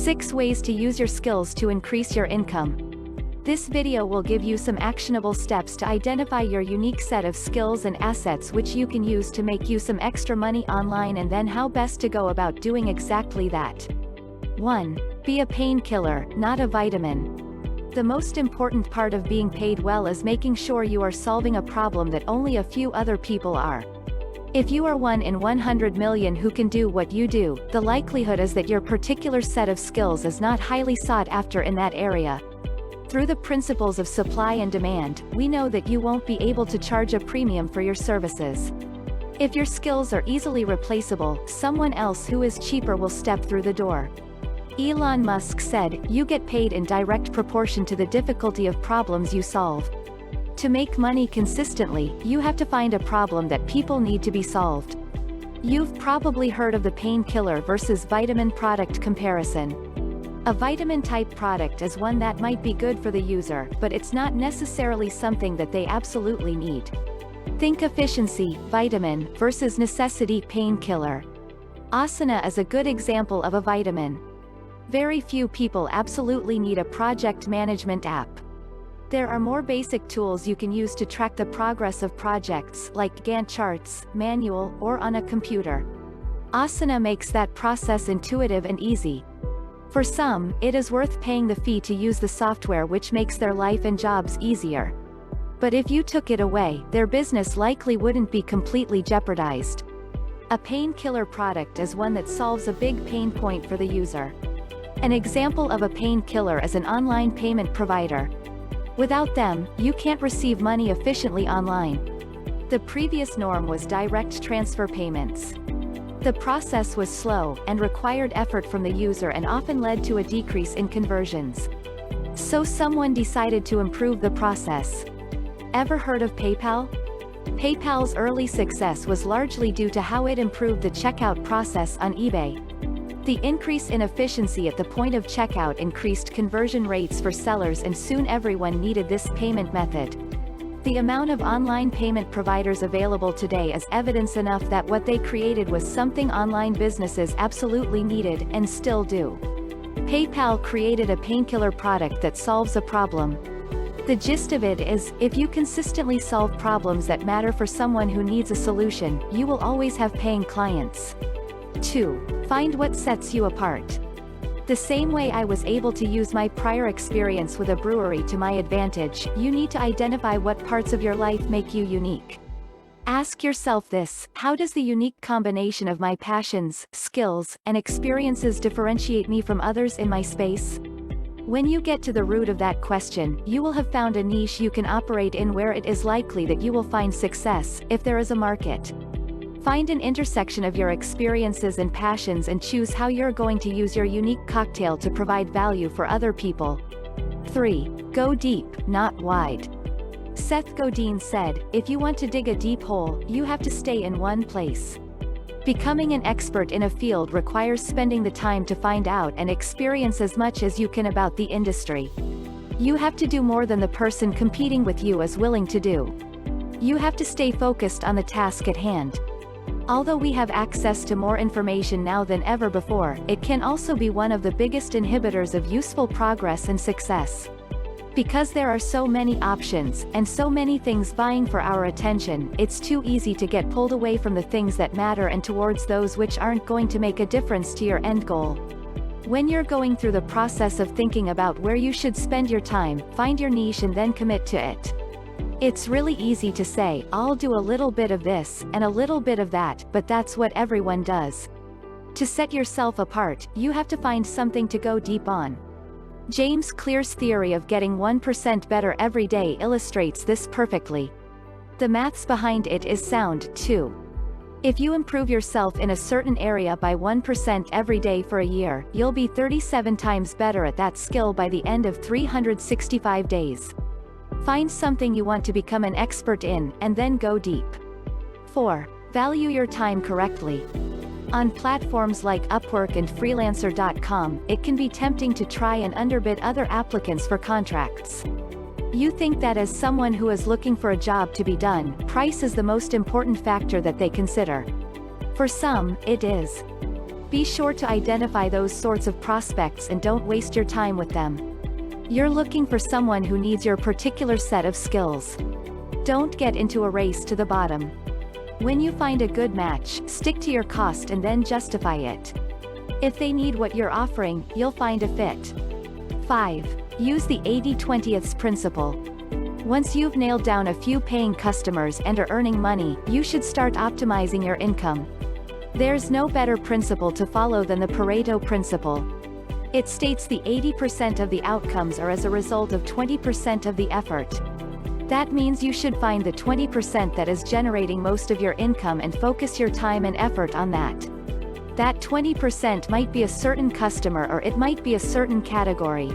6 ways to use your skills to increase your income. This video will give you some actionable steps to identify your unique set of skills and assets which you can use to make you some extra money online, and then how best to go about doing exactly that. 1. Be a painkiller, not a vitamin. The most important part of being paid well is making sure you are solving a problem that only a few other people are. If you are 1 in 100 million who can do what you do, the likelihood is that your particular set of skills is not highly sought after in that area. Through the principles of supply and demand, we know that you won't be able to charge a premium for your services. If your skills are easily replaceable, someone else who is cheaper will step through the door. Elon Musk said, "You get paid in direct proportion to the difficulty of problems you solve." To make money consistently, you have to find a problem that people need to be solved. You've probably heard of the painkiller versus vitamin product comparison. A vitamin-type product is one that might be good for the user, but it's not necessarily something that they absolutely need. Think efficiency, vitamin, versus necessity, painkiller. Asana is a good example of a vitamin. Very few people absolutely need a project management app. There are more basic tools you can use to track the progress of projects, like Gantt charts, manual, or on a computer. Asana makes that process intuitive and easy. For some, it is worth paying the fee to use the software, which makes their life and jobs easier. But if you took it away, their business likely wouldn't be completely jeopardized. A painkiller product is one that solves a big pain point for the user. An example of a painkiller is an online payment provider. Without them, you can't receive money efficiently online. The previous norm was direct transfer payments. The process was slow, and required effort from the user and often led to a decrease in conversions. So someone decided to improve the process. Ever heard of PayPal? PayPal's early success was largely due to how it improved the checkout process on eBay. The increase in efficiency at the point of checkout increased conversion rates for sellers, and soon everyone needed this payment method. The amount of online payment providers available today is evidence enough that what they created was something online businesses absolutely needed, and still do. PayPal created a painkiller product that solves a problem. The gist of it is, if you consistently solve problems that matter for someone who needs a solution, you will always have paying clients. 2. Find what sets you apart. The same way I was able to use my prior experience with a brewery to my advantage, you need to identify what parts of your life make you unique. Ask yourself this: how does the unique combination of my passions, skills, and experiences differentiate me from others in my space? When you get to the root of that question, you will have found a niche you can operate in where it is likely that you will find success, if there is a market. Find an intersection of your experiences and passions and choose how you're going to use your unique cocktail to provide value for other people. 3. Go deep, not wide. Seth Godin said, "If you want to dig a deep hole, you have to stay in one place." Becoming an expert in a field requires spending the time to find out and experience as much as you can about the industry. You have to do more than the person competing with you is willing to do. You have to stay focused on the task at hand. Although we have access to more information now than ever before, it can also be one of the biggest inhibitors of useful progress and success. Because there are so many options, and so many things vying for our attention, it's too easy to get pulled away from the things that matter and towards those which aren't going to make a difference to your end goal. When you're going through the process of thinking about where you should spend your time, find your niche and then commit to it. It's really easy to say, "I'll do a little bit of this, and a little bit of that," but that's what everyone does. To set yourself apart, you have to find something to go deep on. James Clear's theory of getting 1% better every day illustrates this perfectly. The maths behind it is sound, too. If you improve yourself in a certain area by 1% every day for a year, you'll be 37 times better at that skill by the end of 365 days. Find something you want to become an expert in, and then go deep. 4. Value your time correctly. On platforms like Upwork and Freelancer.com, it can be tempting to try and underbid other applicants for contracts. You think that as someone who is looking for a job to be done, price is the most important factor that they consider. For some, it is. Be sure to identify those sorts of prospects and don't waste your time with them. You're looking for someone who needs your particular set of skills. Don't get into a race to the bottom. When you find a good match, stick to your cost and then justify it. If they need what you're offering, you'll find a fit. 5. Use the 80/20 principle. Once you've nailed down a few paying customers and are earning money, you should start optimizing your income. There's no better principle to follow than the Pareto principle. It states the 80% of the outcomes are as a result of 20% of the effort. That means you should find the 20% that is generating most of your income and focus your time and effort on that. That 20% might be a certain customer or it might be a certain category.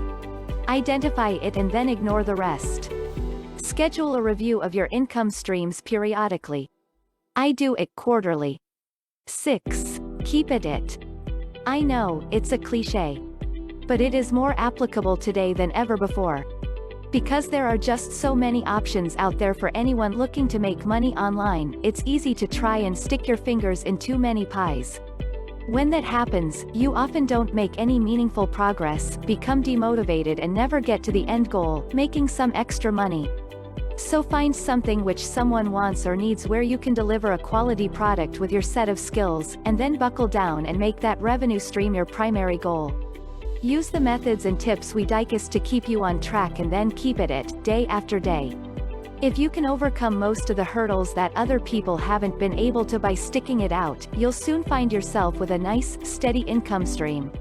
Identify it and then ignore the rest. Schedule a review of your income streams periodically. I do it quarterly. 6. Keep it. I know, it's a cliché. But it is more applicable today than ever before. Because there are just so many options out there for anyone looking to make money online, it's easy to try and stick your fingers in too many pies. When that happens, you often don't make any meaningful progress, become demotivated and never get to the end goal, making some extra money. So find something which someone wants or needs where you can deliver a quality product with your set of skills, and then buckle down and make that revenue stream your primary goal. Use the methods and tips we discussed to keep you on track and then keep it day after day. If you can overcome most of the hurdles that other people haven't been able to by sticking it out, you'll soon find yourself with a nice, steady income stream.